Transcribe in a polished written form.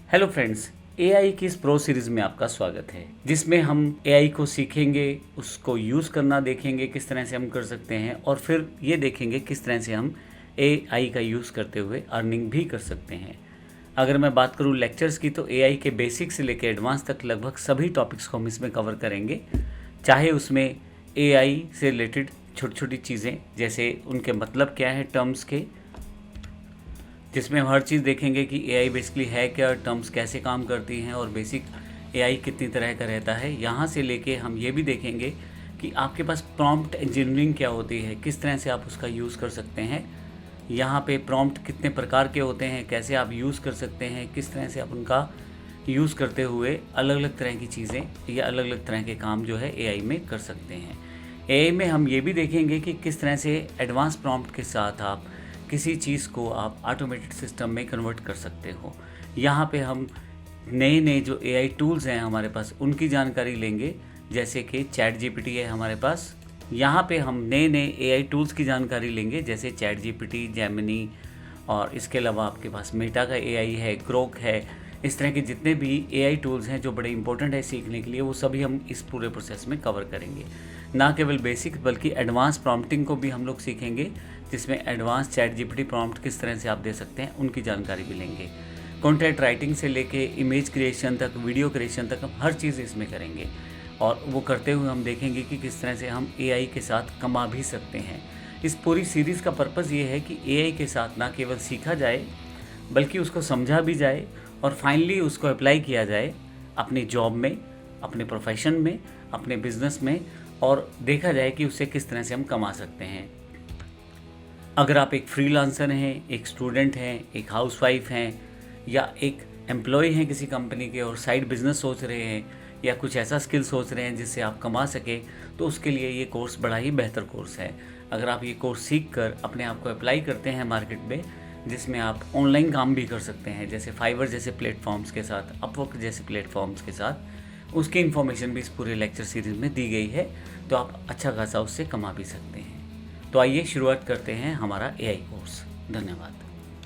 Hello friends, AI की इस pro series में आपका स्वागत है, जिसमें हम एआई को सीखेंगे, उसको यूज़ करना देखेंगे किस तरह से हम कर सकते हैं और फिर ये देखेंगे किस तरह से हम एआई का यूज़ करते हुए अर्निंग भी कर सकते हैं। अगर मैं बात करूँ लेक्चर्स की, तो एआई के बेसिक से लेकर एडवांस तक लगभग सभी टॉपिक्स को हम इसमें कवर करेंगे, चाहे उसमें एआई से रिलेटेड छोटी छोटी चीज़ें जैसे उनके मतलब क्या है टर्म्स के, जिसमें हम हर चीज़ देखेंगे कि एआई बेसिकली है क्या, टर्म्स कैसे काम करती हैं और बेसिक एआई कितनी तरह का रहता है। यहाँ से लेके हम ये भी देखेंगे कि आपके पास प्रॉम्प्ट इंजीनियरिंग क्या होती है, किस तरह से आप उसका यूज़ कर सकते हैं। यहाँ पे प्रॉम्प्ट कितने प्रकार के होते हैं, कैसे आप यूज़ कर सकते हैं, किस तरह से आप उनका यूज़ करते हुए अलग अलग तरह की चीज़ें या अलग अलग तरह के काम जो है एआई में कर सकते हैं। एआई में हम ये भी देखेंगे कि किस तरह से एडवांस प्रॉम्प्ट के साथ आप किसी चीज़ को आप ऑटोमेटेड सिस्टम में कन्वर्ट कर सकते हो। यहाँ पे हम नए नए जो एआई टूल्स हैं हमारे पास उनकी जानकारी लेंगे, जैसे कि चैट जीपीटी है हमारे पास। यहाँ पे हम नए नए एआई टूल्स की जानकारी लेंगे, जैसे चैट जीपीटी, जेमिनी, और इसके अलावा आपके पास मेटा का एआई है, ग्रोक है। इस तरह के जितने भी एआई टूल्स हैं जो बड़े इंपॉर्टेंट है सीखने के लिए, वो सभी हम इस पूरे प्रोसेस में कवर करेंगे। ना केवल बेसिक बल्कि एडवांस प्रॉम्प्टिंग को भी हम लोग सीखेंगे, जिसमें एडवांस चैट जीपीटी प्रॉम्प्ट किस तरह से आप दे सकते हैं उनकी जानकारी भी लेंगे। कंटेंट राइटिंग से लेके इमेज क्रिएशन तक, वीडियो क्रिएशन तक हम हर चीज़ इसमें करेंगे, और वो करते हुए हम देखेंगे कि किस तरह से हम एआई के साथ कमा भी सकते हैं। इस पूरी सीरीज़ का पर्पज़ ये है कि एआई के साथ ना केवल सीखा जाए बल्कि उसको समझा भी जाए और फाइनली उसको अप्लाई किया जाए अपनी जॉब में, अपने प्रोफेशन में, अपने बिजनेस में, और देखा जाए कि उससे किस तरह से हम कमा सकते हैं। अगर आप एक फ्रीलांसर हैं, एक स्टूडेंट हैं, एक हाउसवाइफ हैं, या एक एम्प्लॉय हैं किसी कंपनी के और साइड बिजनेस सोच रहे हैं, या कुछ ऐसा स्किल सोच रहे हैं जिससे आप कमा सके, तो उसके लिए ये कोर्स बड़ा ही बेहतर कोर्स है। अगर आप ये कोर्स सीख कर अपने आप को अप्लाई करते हैं मार्केट में, जिसमें आप ऑनलाइन काम भी कर सकते हैं, जैसे फाइवर जैसे प्लेटफॉर्म्स के साथ, अपवर्क जैसे प्लेटफॉर्म्स के साथ, उसकी इन्फॉर्मेशन भी इस पूरे लेक्चर सीरीज़ में दी गई है, तो आप अच्छा खासा उससे कमा भी सकते हैं। तो आइए शुरुआत करते हैं हमारा एआई कोर्स। धन्यवाद।